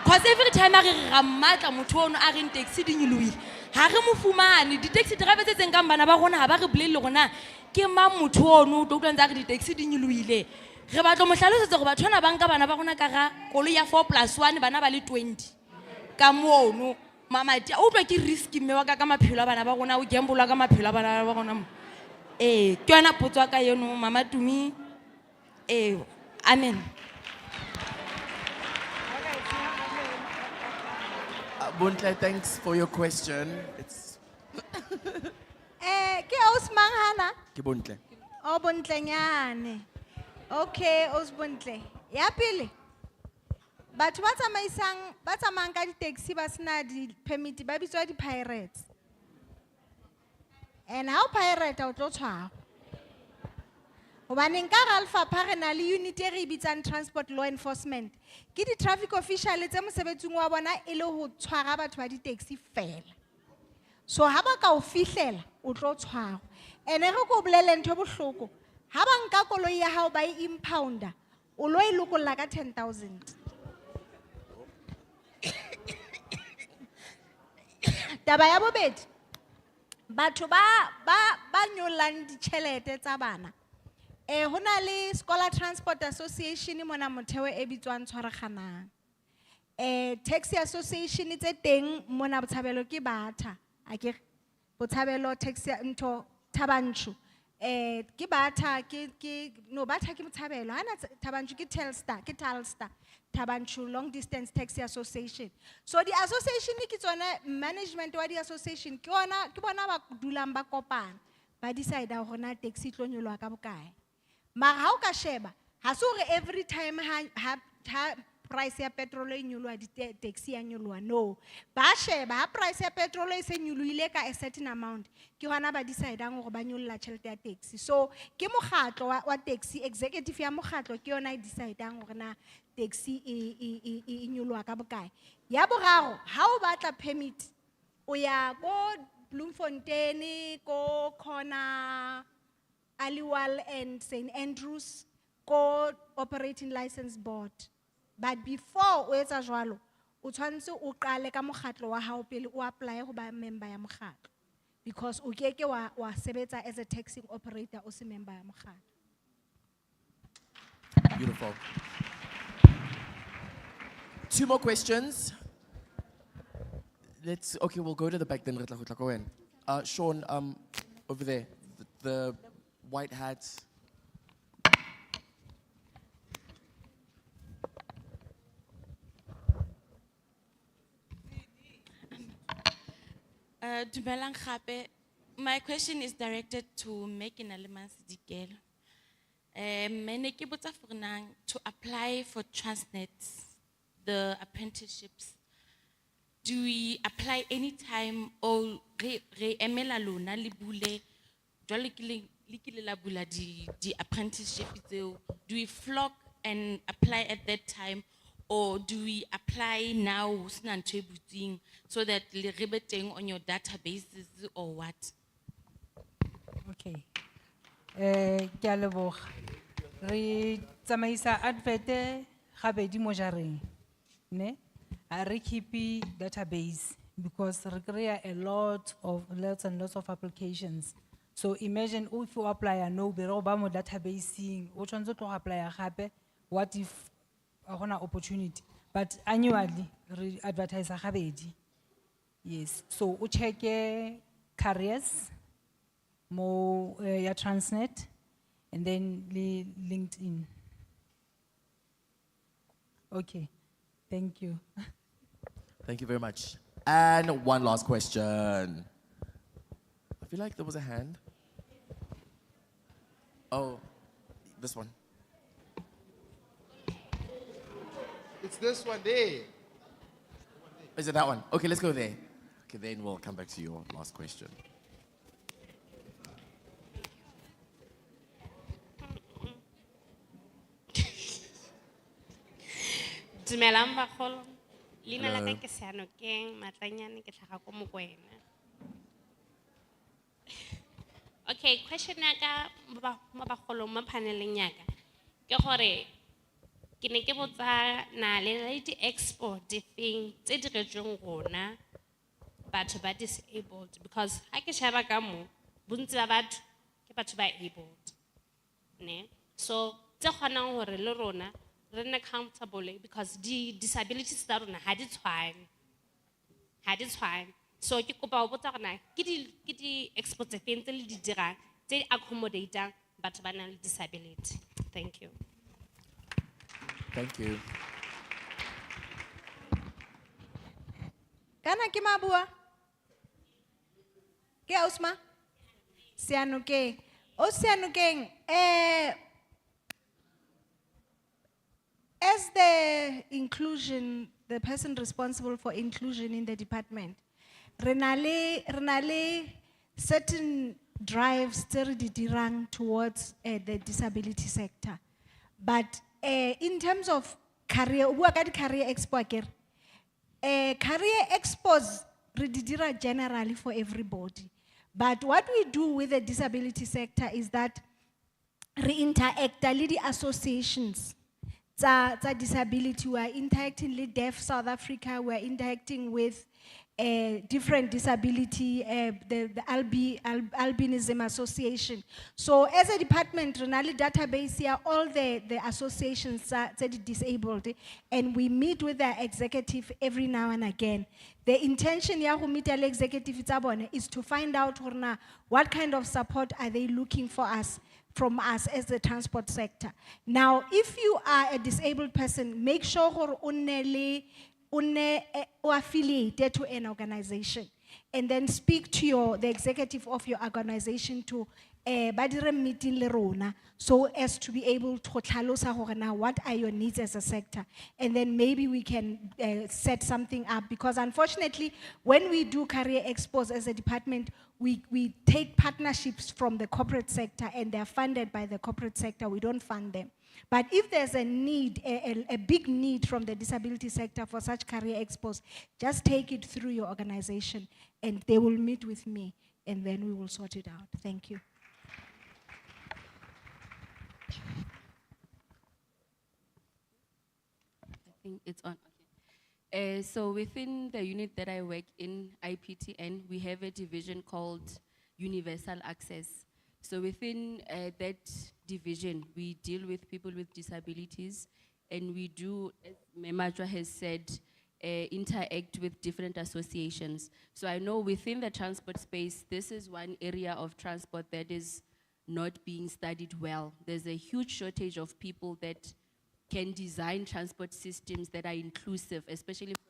cause every time a re ra mmatla motho ono a reng taxi di nyolohile ha re mo fumane. Di-taxi driver tse tseng kang bana ba rona ha ba re bolelle hore na ke mang motho ono o tlo utlwa ntse a re di-taxi di nyolohile. Re batla mo hlalosetsa hore batho bana ba nka bana ba rona ka ra koloi ya 4+1 bana ba le 20 ka mono. Mamati o utlwa ke risk mme wa ka maphelo a bana ba rona, o gamble ka maphelo a bana ba rona. Ke yona potso ya ka eno Mama Tumi. Amen. Buntle, thanks for your question. It's Ke Osmang hana? ke Buntle. O Buntlenyane. Okay, Osbuntle. Ya pele. Batho ba tsamayang ka di-taxi ba sena di-permit ba bitswa di-pirates. And ha o pirate o tlo tshwarwa. Hobane nka ra lefapha re na le unit e re bitsang transport law enforcement. Ke di-traffic official tse mosebetsing wa bona e le ho tshwara batho ba di-taxi fela. So ha ba ka o fihlela o tlo tshwarwa. Ene re ko bolele ntho bohloko. Ha ba nka koloi ya hao ba e impounda, o lo e lokolla ka 10,000. Taba ya bobedi, batho ba nyolang ditjhelete tsa bana. Ho na le Scholar Transport Association mona motheo e bitswang Tshwaragana. Taxi Association tse teng mona Botshabelo ke Batha. Akere Botshabelo taxi ntho Thabanchu. Ke Batha no Batha ke Botshabelo. Hana Thabanchu ke Telstar. Thabanchu Long Distance Taxi Association. So the association ke tsona management wa di association ke bona ba dulang ba kopana ba decide hore na taxi tlo nyoloha ka bokae. Mara ha o ka sheba ha se hore every time ha price ya petrol e nyoloha di taxi ya nyoloha, no. Ba sheba ha price ya petrol e se nyolohile ka a certain amount ke hona ba decide hore ba nyolla tjhelete ya taxi. So ke mokgatlo wa taxi, executive ya mokgatlo ke yona e decide hore na taxi e nyoloha ka bokae. Ya boraro ha o batla permit o ya ko Bloemfontein ko Khona Aliwal and St Andrews ko operating license board. But before o etsa jwalo o tshwantse o qale ka mokgatlo wa hao pele o apply ho ba member ya mokgatlo, because o keke wa sebetsa as a taxi operator o se member ya mokgatlo. Beautiful. Two more questions. We'll go to the back then. Go in. Sean, over there, the white hat. Dumelang gape. My question is directed to Megan Alemans Dikelo. Mene ke botsa for nang to apply for Transnet, the apprenticeships. Do we apply anytime or re emela lona le bule jwale ke le la bula di apprenticeship tseo? Do we flock and apply at that time, or do we apply now sina ntho e butsweng so that le re be teng on your databases or what? Okay. Ke a leboga. Re tsamaisa advert gabedi mo jareng. Ne? A re keep database because re kry lots and lots of applications. So imagine if you apply a no be ba mo databasing, o tshwanetse go apply gape, what if a gona opportunity? But annually re advertise gabedi. Yes. So o check careers mo ya Transnet and then LinkedIn. Okay. Thank you. Thank you very much. And one last question. I feel like there was a hand. Oh, this one. It's this one there. Is it that one? Okay, let's go there. Okay, then we'll come back to your last question. Dumelang bagolo. Leina la ka Hello. ke Seanokeng, Matlanyane ke tlhaga ko Mokoena. Okay, question ya ka mo bagolong mo paneleng ya ka ke gore ke ne ke botsa na le di-expo difeng tse di retsweng rona batho ba disabled, because ha ke sheba ka mo bontsi ba batho ke batho ba abled, ne? So tse kgonang gore le rona re nne comfortable because disabilities tsa rona ha di tshwane. So ke kopa ho botsa gore ke di-expo tse feng tse le di dirang tse di accommodatang batho ba nang le disability. Thank you. Thank you. Kana ke mabua? Ke Ausma? Seanokeng. O Seanokeng, as the person responsible for inclusion in the department, renale certain drives tse re di dirang towards the disability sector. But in terms of career, o bua ka di-career expo akere. Career expos re di dira generally for everybody. But what we do with the disability sector is that re interact le di associations tsa disability. We are interacting with Deaf South Africa, we are interacting with different disability, the Albinism Association. So as a department, Renali database here, all the associations that are disabled, and we meet with the executive every now and again. The intention here to meet the executive is to find out what kind of support are they looking for us, from us as the transport sector. Now, if you are a disabled person, make sure affiliated to an organization, and then speak to the executive of your organization to meeting le rona, so as to be able to tlhalosa hore na what are your needs as a sector, and then maybe we can set something up, because unfortunately when we do career expos as a department, we take partnerships from the corporate sector and they're funded by the corporate sector. We don't fund them. But if there's a need, a big need from the disability sector for such career expos, just take it through your organization and they will meet with me and then we will sort it out. Thank you. I think it's on. Okay. So within the unit that I work in, IPTN, we have a division called Universal Access. So within that division, we deal with people with disabilities, and we do, as Memajwa has said, interact with different associations. So I know within the transport space, this is one area of transport that is not being studied well. There's a huge shortage of people that can design transport systems that are inclusive, especially from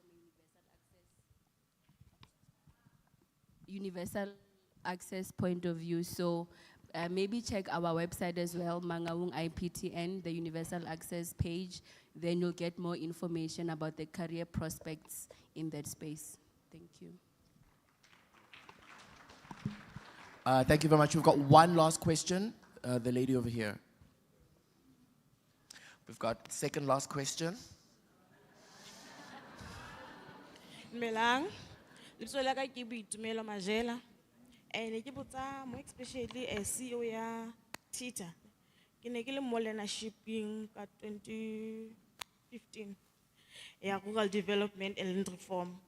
a universal access. universal access point of view. So maybe check our website as well, Mangaung IPTN, the universal access page. Then you'll get more information about the career prospects in that space. Thank you. Thank you very much. We've got one last question. The lady over here. We've got second last question. Melang, lebitso la ka ke Boitumelo Majela. Ne ke botsa mo especially CEO ya Tita. Ke ne ke le mo leadershiping ka 2015 ya rural development and reform.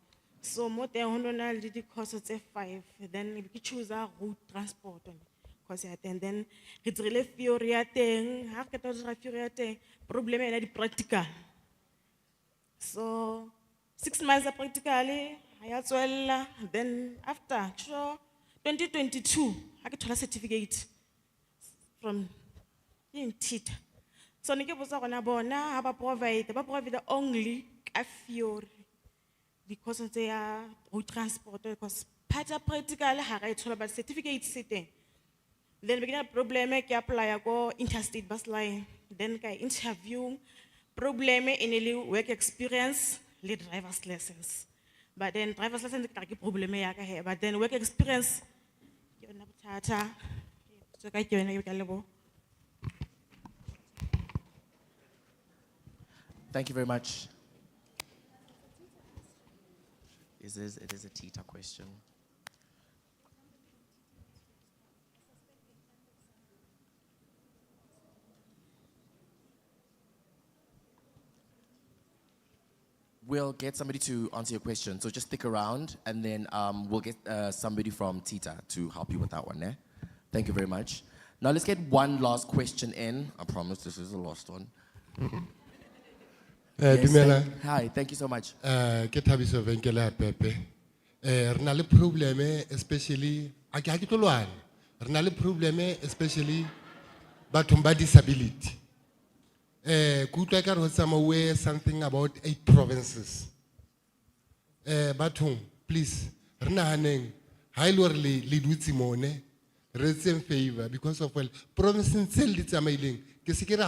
So mo teng ho nona le di course tse 5, then ke choose road transport course ya teng, then ke tsrile theory ya teng, ha ke tla theory ya teng, problem ena di practical. So 6 months of practically, I tswella, then after 2022, I get a certificate from Tita. So I get a bona, I provide only a theory because of the road transport, because part of practical, I told about certificate sitting. Then we get a problem, I apply go interstate bus line, then I interview, problem in a work experience. Lead driver's lessons. But then driver's lessons are a problem. But then work experience. Thank you very much. It is a Tita question. We'll get somebody to answer your question. So just stick around, and then we'll get somebody from Tita to help you with that one. Thank you very much. Now let's get one last question in. I promise this is the last one. Dumela. Hi, thank you so much. Ke Thabiso Venkela Pepe. Re na le probleme especially a ke ha ke tlo lwana. Re na le probleme especially bathong ba disability. Kutlwa ekare ho tsamauwe something about 8 provinces. Bathong, please, re nahaneng ha ile hore le dutse mone re etseng favor because of well provinces tse le tsamaileng ke se ke ra